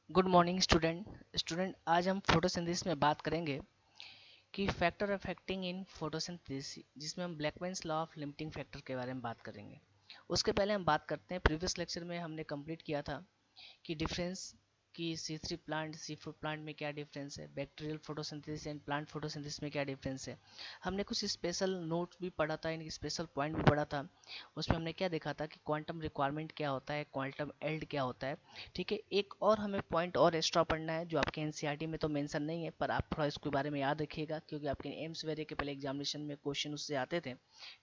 Good morning student आज हम photosynthesis में बात करेंगे कि फैक्टर अफेक्टिंग इन फोटोसिंथेसिस, जिसमें हम ब्लैकमैन्स लॉ ऑफ लिमिटिंग फैक्टर के बारे में बात करेंगे। उसके पहले हम बात करते हैं, प्रीवियस लेक्चर में हमने कंप्लीट किया था कि डिफरेंस कि C3 प्लांट C4 प्लांट में क्या डिफरेंस है, bacterial photosynthesis and plant photosynthesis में क्या डिफरेंस है। हमने कुछ स्पेशल नोट्स भी पढ़ा था, इनकी स्पेशल पॉइंट भी पढ़ा था। उसमें हमने क्या देखा था कि क्वांटम रिक्वायरमेंट क्या होता है, क्वांटम एल्ड क्या होता है। ठीक है, एक और हमें पॉइंट और एक्स्ट्रा पढ़ना है जो आपके एनसीईआरटी में तो मेंशन नहीं है, पर आप थोड़ा इसके बारे में याद रखिएगा क्योंकि आपके एम्स वेरे के पहले एग्जामिनेशन में क्वेश्चन उससे आते थे।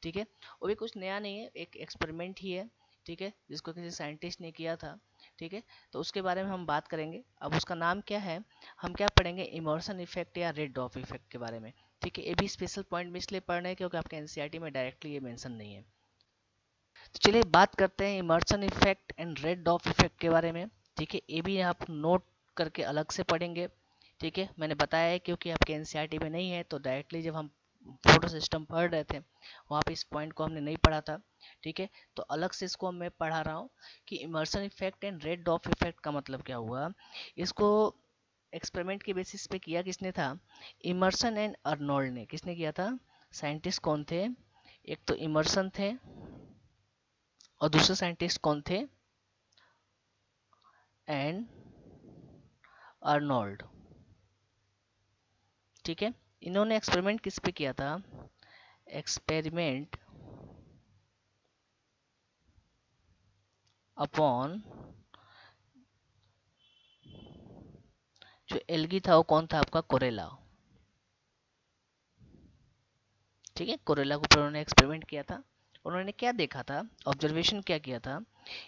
ठीक है, वो भी कुछ नया नहीं है, एक एक्सपेरिमेंट ही है। ठीक है, जिसको किसी साइंटिस्ट ने किया था। ठीक है, तो उसके बारे में हम बात करेंगे। अब उसका नाम क्या है, हम क्या पढ़ेंगे, इमर्सन इफेक्ट या रेड डॉफ इफेक्ट के बारे में। ठीक है, ये भी स्पेशल पॉइंट में इसलिए पढ़ रहे हैं क्योंकि आपके एनसीईआरटी में डायरेक्टली ये मेंशन नहीं है। तो चलिए बात करते हैं Emerson effect and red drop effect के बारे में। ठीक है, ये भी आप नोट करके अलग से पढ़ेंगे। ठीक है, मैंने बताया है क्योंकि आपके एनसीईआरटी में नहीं है, तो डायरेक्टली जब हम फोटो सिस्टम पढ़ रहे थे वहाँ पे इस पॉइंट को हमने नहीं पढ़ा था। ठीक है, तो अलग से इसको मैं पढ़ा रहा हूँ कि Emerson effect and red drop effect का मतलब क्या हुआ। इसको एक्सपेरिमेंट के बेसिस पे किया किसने था, इमर्सन एंड अर्नोल्ड ने। किसने किया था, साइंटिस्ट कौन थे, एक तो इमर्सन थे और दूसरे साइंटिस्ट कौन थे, एंड अर्नोल्ड। ठीक है, इन्होंने एक्सपेरिमेंट किस पे किया था, एक्सपेरिमेंट अपॉन जो एल्गी था वो कौन था आपका, कोरेला। ठीक है, कोरेला के ऊपर उन्होंने एक्सपेरिमेंट किया था। उन्होंने क्या देखा था, ऑब्जर्वेशन क्या किया था,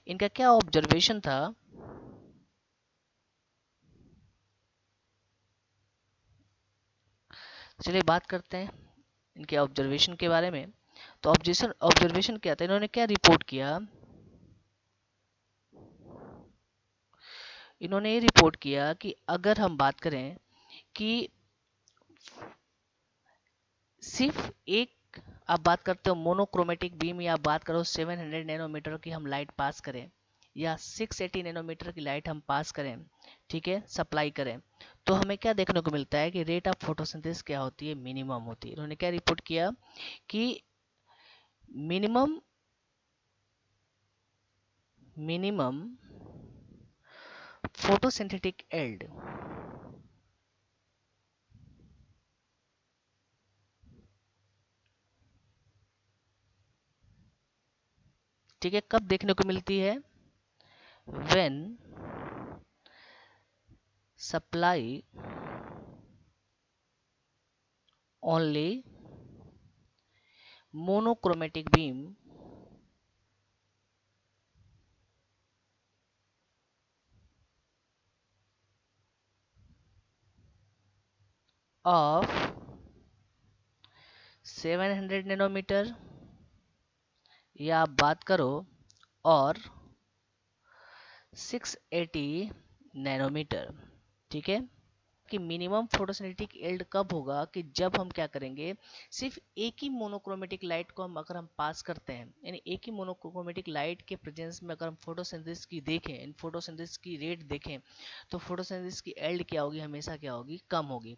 इनका क्या ऑब्जर्वेशन था। चलिए बात करते हैं इनके ऑब्जर्वेशन के बारे में। तो ऑब्जेक्शन ऑब्जर्वेशन क्या था, इन्होंने क्या रिपोर्ट किया, इन्होंने ये रिपोर्ट किया कि अगर हम बात करें कि सिर्फ एक, आप बात करते हो मोनोक्रोमेटिक बीम, या आप बात करो 700 नैनोमीटर की हम लाइट पास करें या 680 नैनोमीटर की लाइट हम पास करें, ठीक है, सप्लाई करें, तो हमें क्या देखने को मिलता है कि रेट ऑफ फोटोसिंथेसिस क्या होती है, मिनिमम होती है। इन्होंने क्या रिपोर्ट किया कि मिनिमम मिनिमम फोटोसिंथेटिक एल्ड, ठीक है, कब देखने को मिलती है, when supply only monochromatic beam of 700 nanometer, या आप बात करो और 680 नैनोमीटर। ठीक है, कि मिनिमम फोटोसिंथेटिक एल्ड कब होगा, कि जब हम क्या करेंगे, सिर्फ एक ही मोनोक्रोमेटिक लाइट को हम अगर हम पास करते हैं, यानी एक ही मोनोक्रोमेटिक लाइट के प्रेजेंस में अगर हम फोटोसिंथेसिस की देखें, फोटोसिंथेसिस की रेट देखें, तो फोटोसिंथेसिस की एल्ड क्या होगी, हमेशा क्या होगी, कम होगी।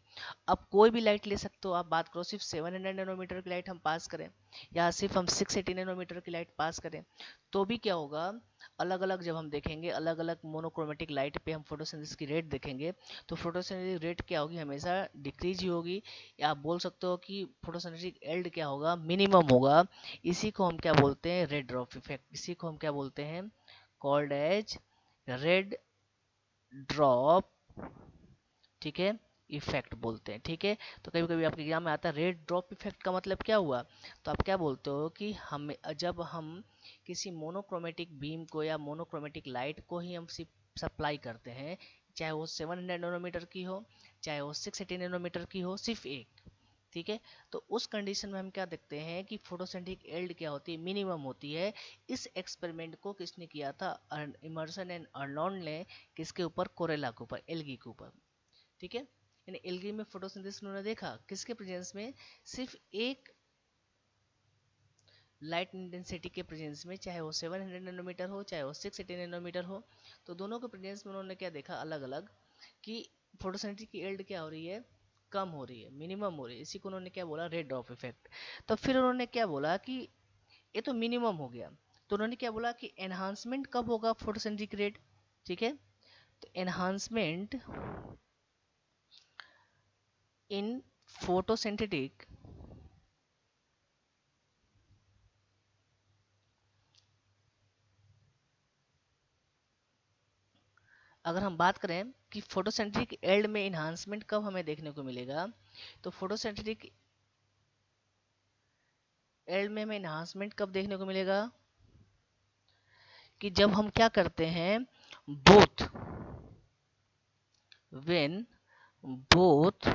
अब कोई भी लाइट ले सकते हो, आप बात करो सिर्फ 700 नैनोमीटर की लाइट हम पास करें या सिर्फ हम 680 नैनोमीटर की लाइट पास करें, तो भी क्या होगा, अलग अलग जब हम देखेंगे, अलग अलग मोनोक्रोमेटिक लाइट पे हम फोटोसिंथेसिस की रेट देखेंगे, तो फोटोसिंथेटिक रेट क्या होगी, हमेशा डिक्रीज ही होगी। या आप बोल सकते हो कि फोटोसिंथेटिक एल्ड क्या होगा, मिनिमम होगा। इसी को हम क्या बोलते हैं, रेड ड्रॉप इफेक्ट। इसी को हम क्या बोलते हैं, कॉल्ड एज रेड ड्रॉप, ठीक है, इफेक्ट बोलते हैं। ठीक है, तो कभी कभी आपके एग्जाम में आता है रेड ड्रॉप इफेक्ट का मतलब क्या हुआ, तो आप क्या बोलते हो कि हम जब हम किसी मोनोक्रोमेटिक बीम को या मोनोक्रोमेटिक लाइट को ही हम सिर्फ सप्लाई करते हैं, चाहे वो 700 नैनोमीटर की हो, चाहे वो 680 नैनोमीटर की हो, सिर्फ एक। ठीक है, तो उस कंडीशन में हम क्या देखते हैं कि फोटोसिंथेटिक एल्ड क्या होती है, मिनिमम होती है। इस एक्सपेरिमेंट को किसने किया था, इमर्सन एंड अर्नोल्ड ने। किसके ऊपर, कोरेला के ऊपर, एल्गी के ऊपर। ठीक है, यानी एल्गी में फोटोसिंथेसिस उन्होंने देखा किसके प्रेजेंस में, सिर्फ एक लाइट इंटेंसिटी के प्रेजेंस में, चाहे वो 700 नैनोमीटर हो चाहे वो 680 नैनोमीटर हो, तो दोनों के प्रेजेंस में उन्होंने क्या देखा अलग अलग, कि फोटोसिंथेसिस की यील्ड क्या हो रही है, कम हो रही है, मिनिमम हो रही है। इसी को उन्होंने क्या बोला, रेड ड्रॉप इफेक्ट। तो फिर उन्होंने क्या बोला कि ये तो मिनिमम हो गया, तो उन्होंने क्या बोला कि एनहांसमेंट कब होगा फोटोसिंथेटिक रेट, ठीक है। तो एनहांसमेंट इन फोटोसिंथेटिक, अगर हम बात करें कि फोटोसिंथेटिक एल्ड में इन्हांसमेंट कब हमें देखने को मिलेगा, तो फोटोसिंथेटिक एल्ड में हमें इन्हांसमेंट कब देखने को मिलेगा, कि जब हम क्या करते हैं, both when both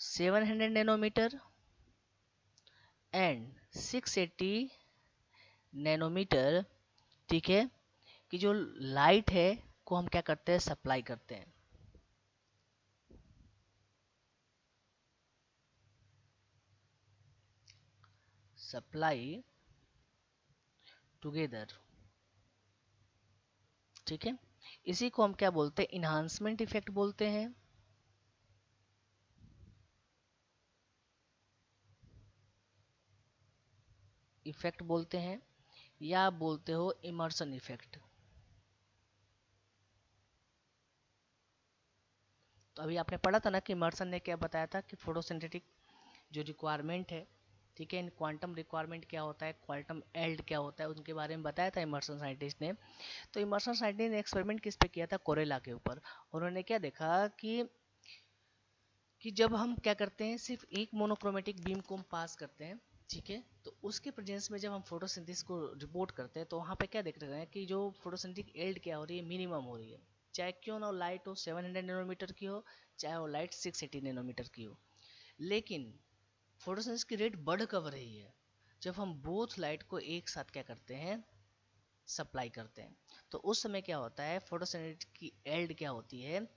700 nanometer and 680 nanometer, ठीक है, कि जो लाइट है को हम क्या करते हैं, सप्लाई करते हैं। सप्लाई टुगेदर, ठीक है। इसी को हम क्या बोलते हैं, इन्हांसमेंट इफेक्ट बोलते हैं, इफेक्ट बोलते हैं, या आप बोलते हो इमर्सन इफेक्ट। तो अभी आपने पढ़ा था ना कि इमर्सन ने क्या बताया था कि फोटोसिंथेटिक जो रिक्वायरमेंट है, ठीक है, इन क्वांटम रिक्वायरमेंट क्या होता है, क्वांटम एल्ड क्या होता है, उनके बारे में बताया था इमर्सन साइंटिस्ट ने। तो इमर्सन साइंटिस्ट ने एक्सपेरिमेंट किस पे किया था, कोरेला के ऊपर। उन्होंने क्या देखा कि जब हम क्या करते हैं, सिर्फ एक मोनोक्रोमेटिक बीम को हम पास करते हैं, ठीक है, तो उसके प्रेजेंस में जब हम फोटोसिंथेसिस को रिपोर्ट करते हैं, तो वहाँ पे क्या देख रहे हैं कि जो फोटोसिंथेटिक एल्ड क्या हो रही है, मिनिमम हो रही है। चाहे क्यों ना लाइट हो 700 नैनोमीटर की हो, चाहे वो लाइट 680 नैनोमीटर की हो, लेकिन फोटोसिंथेसिस की रेट बढ़ कब रही है, जब हम बोथ लाइट को एक साथ क्या करते हैं, सप्लाई करते हैं। तो उस समय क्या होता है, फोटोसिंथेसिस की एल्ड क्या होती है,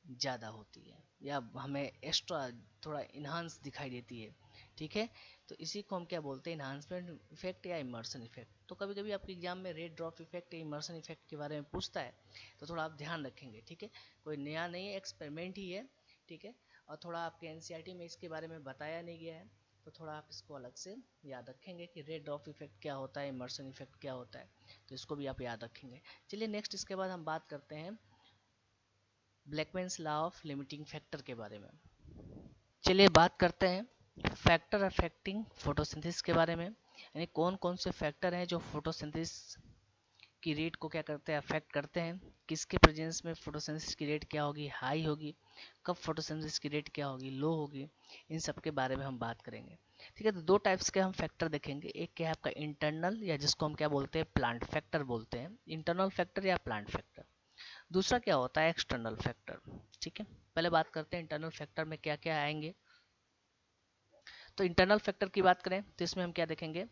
ज़्यादा होती है, या हमें एक्स्ट्रा थोड़ा इन्हांस दिखाई देती है, ठीक है। तो इसी को हम क्या बोलते हैं, इन्हांसमेंट इफेक्ट या इमर्सन इफेक्ट। तो कभी कभी आपके एग्जाम में रेड ड्रॉप इफेक्ट या इमर्सन इफेक्ट के बारे में पूछता है, तो थोड़ा आप ध्यान रखेंगे, ठीक है। कोई नया नहीं है, एक्सपेरिमेंट ही है, ठीक है। और थोड़ा आपके एनसीईआरटी में इसके बारे में बताया नहीं गया है, तो थोड़ा आप इसको अलग से याद रखेंगे कि रेड ड्रॉप इफेक्ट क्या होता है, इमर्सन इफेक्ट क्या होता है, तो इसको भी आप याद रखेंगे। चलिए नेक्स्ट, इसके बाद हम बात करते हैं ब्लैकमैन्स लॉ ऑफ लिमिटिंग फैक्टर के बारे में। चलिए बात करते हैं फैक्टर अफेक्टिंग फोटोसिंथेसिस के बारे में, यानी कौन कौन से फैक्टर हैं जो फोटोसिंथेसिस की रेट को क्या करते हैं, अफेक्ट करते हैं। किसके प्रेजेंस में फोटोसिंथेसिस की रेट क्या होगी, हाई होगी, कब फोटोसिंथेसिस की रेट क्या होगी, लो होगी, इन सब के बारे में हम बात करेंगे, ठीक है। तो दो टाइप्स के हम फैक्टर देखेंगे, एक क्या है आपका इंटरनल, या जिसको हम क्या बोलते हैं, प्लांट फैक्टर बोलते हैं, इंटरनल फैक्टर या प्लांट फैक्टर। दूसरा क्या होता है, एक्सटर्नल फैक्टर, ठीक है। पहले बात करते हैं इंटरनल फैक्टर में क्या क्या आएंगे। तो इंटरनल फैक्टर की बात करें तो इसमें हम क्या देखेंगे,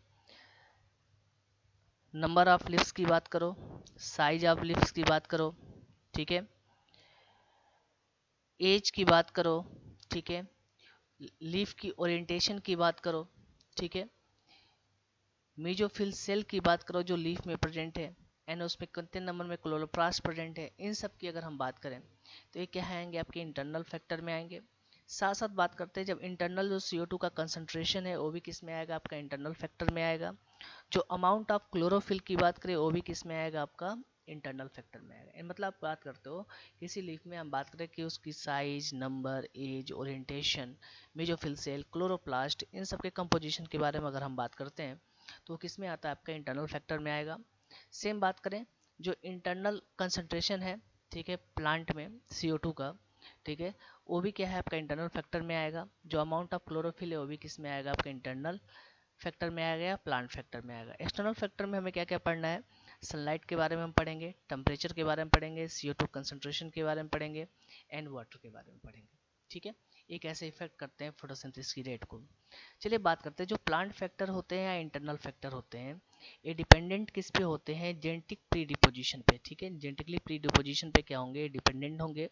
नंबर ऑफ लीव्स की बात करो, साइज ऑफ लीव्स की बात करो, ठीक है, एज की बात करो, ठीक है, लीफ की ओरिएंटेशन की बात करो, ठीक है, मेजोफिल सेल की बात करो जो लीफ में प्रेजेंट है, एंड उसमें कितने नंबर में क्लोरोप्लास्ट प्रेजेंट है, इन सब की अगर हम बात करें तो ये क्या आएंगे, आपके इंटरनल फैक्टर में आएंगे। साथ साथ बात करते हैं जब इंटरनल जो CO2 का कंसंट्रेशन है वो भी किस में आएगा, आपका इंटरनल फैक्टर में आएगा। जो अमाउंट ऑफ क्लोरोफिल की बात करें वो भी किस में आएगा, आपका इंटरनल फैक्टर में आएगा। मतलब आप बात करते हो किसी लीफ में, हम बात करें कि उसकी size, number, age, orientation, mesophyll cell, chloroplast, इन सब के कंपोजिशन के बारे में अगर हम बात करते हैं तो वो किस में आता है, आपका इंटरनल फैक्टर में आएगा। सेम बात करें जो इंटरनल कंसंट्रेशन है, ठीक है, प्लांट में CO2 का, ठीक है, वो भी क्या है, आपका इंटरनल फैक्टर में आएगा। जो अमाउंट ऑफ क्लोरोफिल है वो भी किस में आएगा, आपका इंटरनल फैक्टर में आएगा या प्लांट फैक्टर में आएगा। एक्सटर्नल फैक्टर में हमें क्या क्या पढ़ना है, सनलाइट के बारे में हम पढ़ेंगे, टेम्परेचर के बारे में पढ़ेंगे, CO2 कंसंट्रेशन के बारे में पढ़ेंगे, एंड वाटर के बारे में पढ़ेंगे, ठीक है। ये कैसे इफेक्ट करते हैं फोटोसिंथेसिस की रेट को। चलिए बात करते हैं जो प्लांट फैक्टर होते हैं या इंटरनल फैक्टर होते हैं, ये डिपेंडेंट किस पे होते हैं, जेनेटिक प्रीडिपोजिशन पे, ठीक है। जेनेटिकली प्रीडिपोजिशन पे क्या होंगे, डिपेंडेंट होंगे,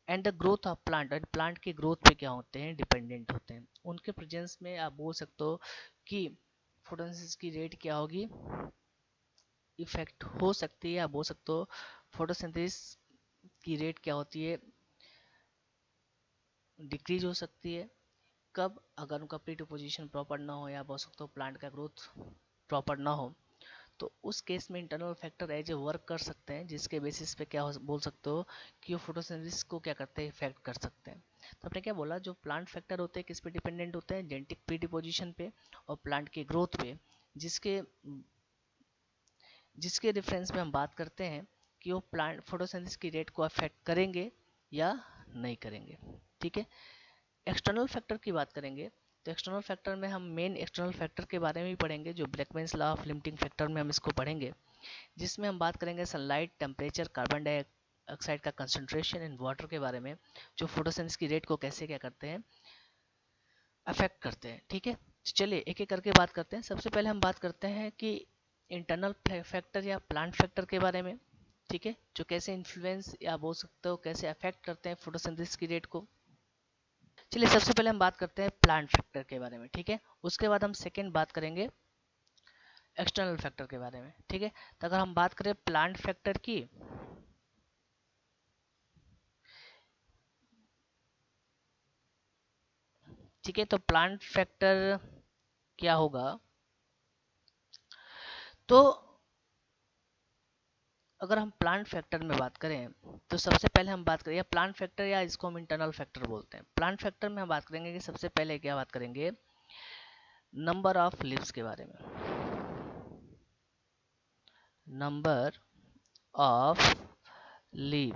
and the growth of plant, and plant के ग्रोथ पे क्या होते हैं, डिपेंडेंट होते हैं। उनके प्रेजेंस में आप बोल सकते हो कि फोटोसिंथेसिस की रेट क्या होगी, इफेक्ट हो सकती है, आप बोल सकते हो फोटोसिंथेसिस की रेट क्या होती है, डिक्रीज हो सकती है। कब, अगर उनका प्री डिपोजिशन प्रॉपर ना हो या बोल सकते हो प्लांट का ग्रोथ प्रॉपर ना हो, तो उस केस में internal factor as a work कर सकते हैं, जिसके बेसिस पे क्या बोल सकते हो कि वो फोटोसिंथेसिस को क्या करते हैं, इफेक्ट कर सकते हैं। तो आपने क्या बोला, जो प्लांट फैक्टर होते हैं किस पे डिपेंडेंट होते हैं, जेनेटिक प्री डिपोजिशन पे और प्लांट के ग्रोथ पे, जिसके जिसके रेफरेंस में हम बात करते हैं कि वो प्लांट फोटोसिंथेसिस की रेट को अफेक्ट करेंगे या नहीं करेंगे। ठीक है, एक्सटर्नल फैक्टर की बात करेंगे तो एक्सटर्नल फैक्टर में हम मेन एक्सटर्नल फैक्टर के बारे में भी पढ़ेंगे, जो ब्लैकमैन्स लॉ ऑफ लिमिटिंग फैक्टर में हम इसको पढ़ेंगे, जिसमें हम बात करेंगे सनलाइट, टेम्परेचर, कार्बन डाइऑक्साइड का कंसंट्रेशन इन वाटर के बारे में, जो फोटोसिंथेसिस की रेट को कैसे क्या करते हैं, अफेक्ट करते हैं। ठीक है, चलिए एक एक करके बात करते हैं। सबसे पहले हम बात करते हैं कि इंटरनल फैक्टर या प्लांट फैक्टर के बारे में। ठीक है, जो कैसे इन्फ्लुएंस या बोल सकते हो कैसे अफेक्ट करते हैं फोटोसिंथेसिस की रेट को। चलिए सबसे पहले हम बात करते हैं प्लांट फैक्टर के बारे में। ठीक है, उसके बाद हम सेकेंड बात करेंगे एक्सटर्नल फैक्टर के बारे में। ठीक है, तो अगर हम बात करें प्लांट फैक्टर की, ठीक है, तो प्लांट फैक्टर क्या होगा, तो अगर हम प्लांट फैक्टर में बात करें तो सबसे पहले हम बात करें, या प्लांट फैक्टर या इसको हम इंटरनल फैक्टर बोलते हैं। प्लांट फैक्टर में हम बात करेंगे कि सबसे पहले क्या बात करेंगे, नंबर ऑफ लीव्स के बारे में, नंबर ऑफ लीव।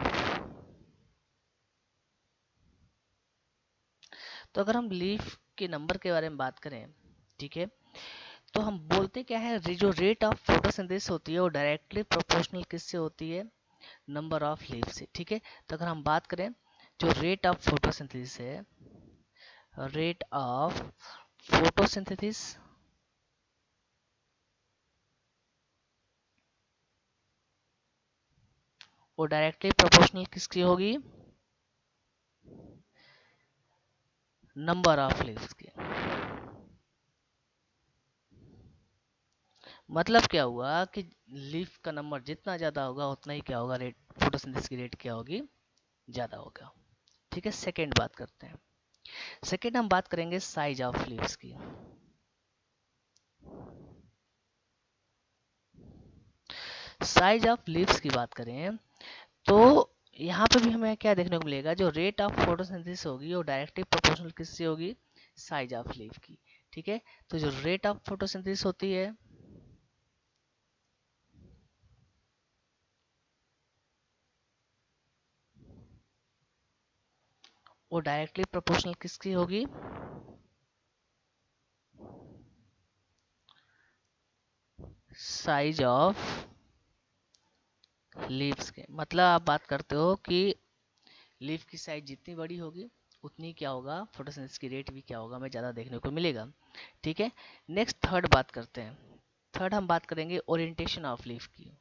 तो अगर हम लीफ के नंबर के बारे में बात करें, ठीक है, तो हम बोलते क्या है, जो रेट ऑफ फोटोसिंथेसिस होती है वो डायरेक्टली प्रोपोर्शनल किससे होती है, नंबर ऑफ लीफ से। ठीक है, तो अगर हम बात करें जो रेट ऑफ फोटोसिंथेसिस है, रेट ऑफ फोटोसिंथेसिस वो डायरेक्टली प्रोपोर्शनल किसकी होगी, नंबर ऑफ लीव्स की। मतलब क्या हुआ कि लीफ का नंबर जितना ज्यादा होगा उतना ही क्या होगा, रेट फोटोसिंथेसिस की रेट क्या होगी, ज्यादा होगा। ठीक है, सेकेंड बात करते हैं। सेकेंड हम बात करेंगे साइज ऑफ लीव्स की। साइज ऑफ लीव्स की बात करें तो यहाँ पे भी हमें क्या देखने को मिलेगा, जो रेट ऑफ फोटोसिंथेसिस होगी वो डायरेक्टली प्रोपोर्शनल किससे होगी, साइज ऑफ लीफ की। ठीक है, तो जो रेट ऑफ फोटोसिंथेसिस होती है वो डायरेक्टली प्रोपोर्शनल किसकी होगी, साइज ऑफ लीव्स के। मतलब आप बात करते हो कि लीफ की साइज जितनी बड़ी होगी उतनी क्या होगा, फोटोसिंथेसिस की रेट भी क्या होगा, हमें ज़्यादा देखने को मिलेगा। ठीक है, नेक्स्ट थर्ड बात करते हैं। थर्ड हम बात करेंगे ओरिएंटेशन ऑफ लीफ की।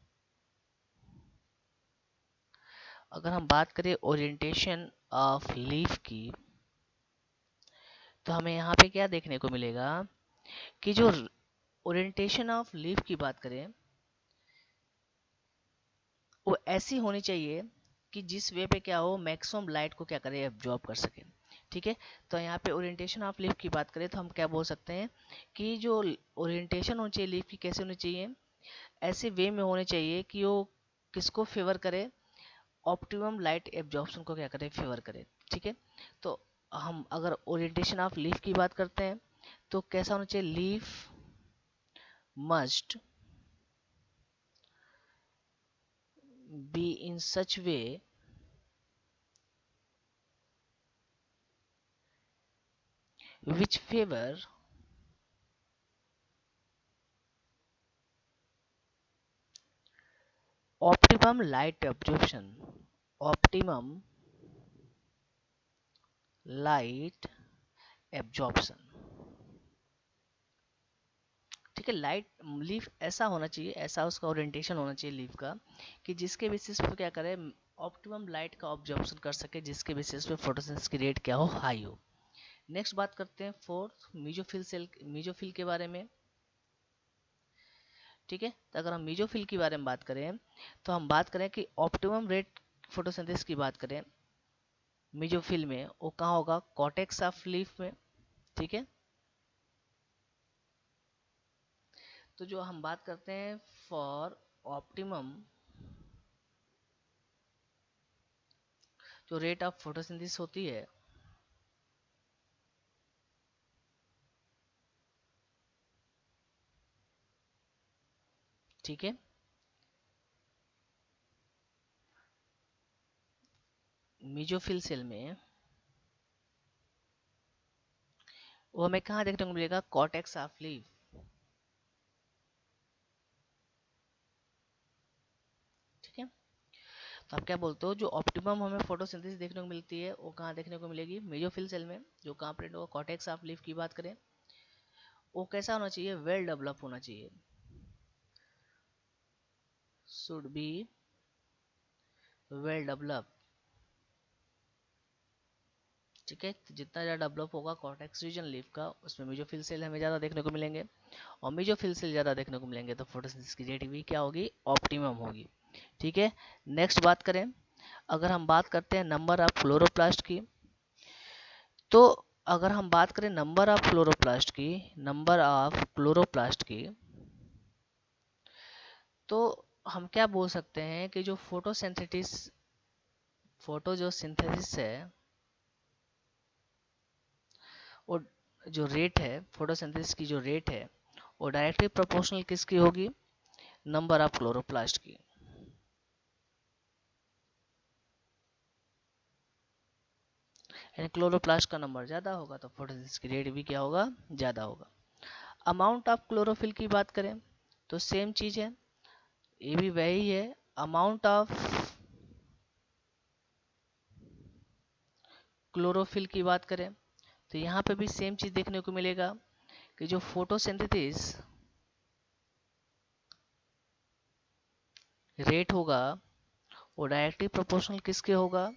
अगर हम बात करें ओरिएंटेशन ऑफ लीफ की, तो हमें यहाँ पे क्या देखने को मिलेगा कि जो ओरिएंटेशन ऑफ लीफ की बात करें वो ऐसी होनी चाहिए कि जिस वे पे क्या हो, मैक्सिमम लाइट को क्या करे, एब्जॉर्ब कर सके। ठीक है, तो यहाँ पे ओरिएंटेशन ऑफ लीफ की बात करें तो हम क्या बोल सकते हैं कि जो ओरिएंटेशन होनी चाहिए लीफ की, कैसे होनी चाहिए, ऐसे वे में होने चाहिए कि वो किसको फेवर करे, ऑप्टिमम लाइट एब्जॉर्प्शन को क्या करे, फेवर करे। ठीक है, तो हम अगर ओरिएंटेशन ऑफ लीफ की बात करते हैं तो कैसा होना चाहिए, leaf must be in such way which favor optimum light absorption, optimum light absorption। ठीक है, लाइट लीफ ऐसा होना चाहिए, ऐसा उसका ओरिएंटेशन होना चाहिए लीफ का कि जिसके बेसिस पे क्या करे, ऑप्टिमम लाइट का ऑब्जॉर्प्शन कर सके, जिसके बेसिस पे फोटोसिंथेसिस की रेट क्या हो, हाई हो। नेक्स्ट बात करते हैं फोर्थ, मीजोफिल सेल, मीजोफिल के बारे में। ठीक है। तो अगर हम मीजोफिल के बारे में बात करें तो हम बात करें कि ऑप्टिमम रेट फोटोसिंथेसिस की बात करें मीजोफिल में, वो कहाँ होगा, कॉर्टेक्स ऑफ लीफ में। ठीक है। तो जो हम बात करते हैं फॉर ऑप्टिमम जो रेट ऑफ फोटोसिंथेसिस होती है, ठीक है, मीजोफिल सेल में वो हमें कहाँ देखने को मिलेगा, कॉर्टेक्स ऑफ लीफ। ठीक है। तो आप क्या बोलते हो, जो ऑप्टिमम हमें फोटोसिंथेसिस देखने को मिलती है वो कहाँ देखने को मिलेगी, मीजोफिल सेल में, जो कहाँ प्रेजेंट होगा, कॉर्टेक्स ऑफ लीफ की बात करें, वो कैसा होना चाहिए, वेल डेवलप होना चाहिए, शुड बी वेल डेवलप। ठीक है। तो जितना ज़्यादा डेवलप होगा कॉर्टेक्स रीजन लीफ का, उसमें मीजोफिल सेल हमें ज़्यादा देखने को मिलेंगे, और मीजोफिल सेल ज़्यादा देखने को मिलेंगे तो फोटोसिंथेसिस की रेट भी क्या होगी, ऑप्टिमम होगी। ठीक है। नेक्स्ट बात करें, अगर हम बात करते हैं नंबर ऑफ क्लोरोप्लास्ट की, तो अगर हम बात करें नंबर ऑफ क्लोरोप्लास्ट की, तो हम क्या बोल सकते हैं कि जो फोटो जो सिंथेसिस है, वो जो रेट है फोटोसिंथेसिस की, जो रेट है वो डायरेक्टली प्रोपोर्शनल किसकी होगी, नंबर ऑफ क्लोरोप्लास्ट की। यानी क्लोरोप्लास्ट का नंबर ज़्यादा होगा तो फोटोसिंथेसिस की रेट भी क्या होगा, ज़्यादा होगा। अमाउंट ऑफ क्लोरोफिल की बात करें तो सेम चीज़ है, ये भी वही है, अमाउंट ऑफ क्लोरोफिल की बात करें तो यहाँ पे भी सेम चीज़ देखने को मिलेगा कि जो फोटोसिंथेसिस रेट होगा वो डायरेक्टली प्रोपोर्शनल किसके होगा,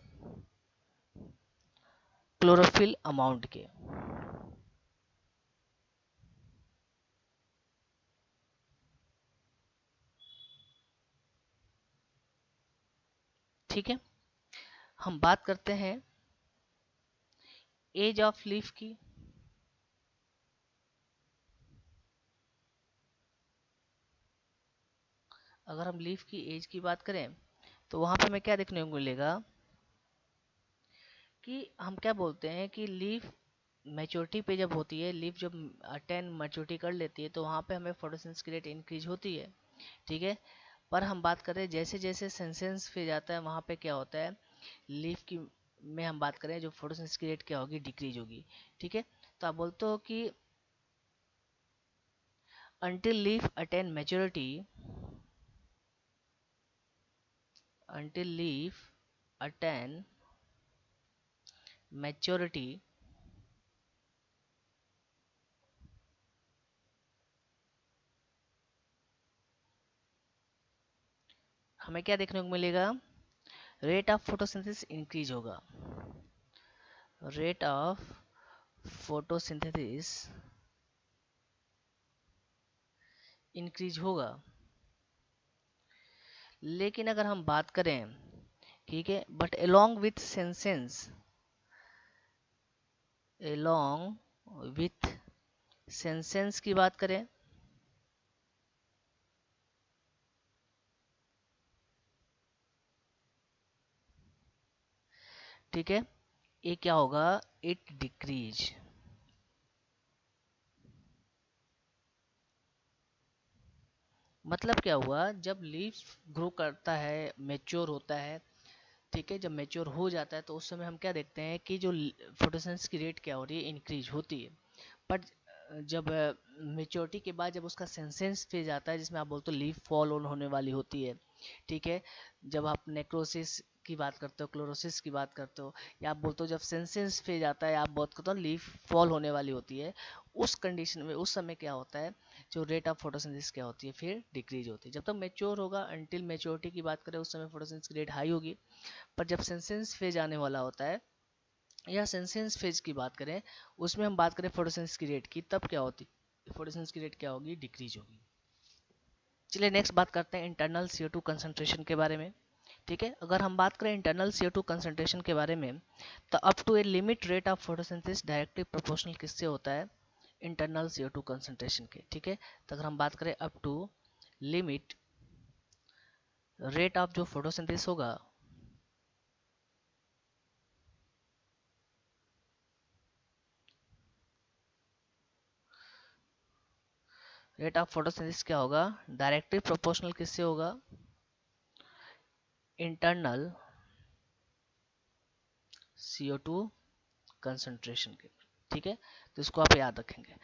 क्लोरोफिल अमाउंट के। ठीक है। हम बात करते हैं एज ऑफ लीफ की, अगर हम लीफ की एज की बात करें तो वहां पे हमें क्या देखने को मिलेगा कि हम क्या बोलते हैं कि लीफ मैच्योरिटी पे जब होती है, लीफ जब 10 मैच्योरिटी कर लेती है तो वहाँ पे हमें फोटोसिंथेसिस की रेट इंक्रीज होती है। ठीक है। पर हम बात करें जैसे जैसे सेंसेंस पे जाता है वहाँ पे क्या होता है, लीफ की में हम बात करें जो फोटोसिंथेसिस की रेट क्या होगी, डिक्रीज होगी। ठीक है। तो आप बोलते हो कि until leaf attain maturity until leaf attain maturity हमें क्या देखने को मिलेगा, रेट ऑफ फोटोसिंथेसिस इंक्रीज होगा, रेट ऑफ फोटोसिंथेसिस इंक्रीज होगा। लेकिन अगर हम बात करें, ठीक है, but along with senescence, along with senescence की बात करें, ठीक है, ये क्या होगा, इट डिक्रीज। मतलब क्या हुआ, जब लीफ ग्रो करता है, मेच्योर होता है, ठीक है, जब मेच्योर हो जाता है तो उस समय हम क्या देखते हैं कि जो फोटोसिंथेसिस की रेट क्या हो रही है, इंक्रीज होती है। बट जब मेच्योरिटी के बाद जब उसका सेंसेंस फेज आता है, जिसमें आप बोलते हो लीफ फॉल ऑन होने वाली होती है, ठीक है, जब आप नेक्रोसिस की बात करते हो, क्लोरोसिस की बात करते हो, या आप बोलते हो जब सेंसेंस फेज आता है, आप बात करते हो लीफ फॉल होने वाली होती है, उस कंडीशन में उस समय क्या होता है, जो रेट ऑफ फोटोसिंथेसिस क्या होती है, फिर डिक्रीज होती है। जब तक मेच्योर होगा, अंटिल मेच्योरिटी की बात करें, उस समय फोटोसिंथेसिस की रेट हाई होगी। पर जब सेंसेंस फेज आने वाला होता है, या सेंसेंस फेज की बात करें, उसमें हम बात करें फोटोसिंथेसिस की रेट की, तब क्या होती, फोटोसिंथेसिस की रेट क्या होगी, डिक्रीज होगी। चलिए नेक्स्ट बात करते हैं इंटरनल CO2 कंसंट्रेशन के बारे में। ठीक है, अगर हम बात करें इंटरनल CO2 कंसंट्रेशन के बारे में, तो up to a limit rate of photosynthesis directly proportional किससे होता है? इंटरनल CO2 कंसंट्रेशन के। ठीक है, तो अगर हम बात करें up to limit rate of जो फोटोसिंथेसिस होगा, रेट ऑफ फोटोसिंथेसिस क्या होगा? डायरेक्टली प्रोपोर्शनल किससे होगा? इंटरनल CO2 कंसंट्रेशन के। ठीक है, तो इसको आप याद रखेंगे।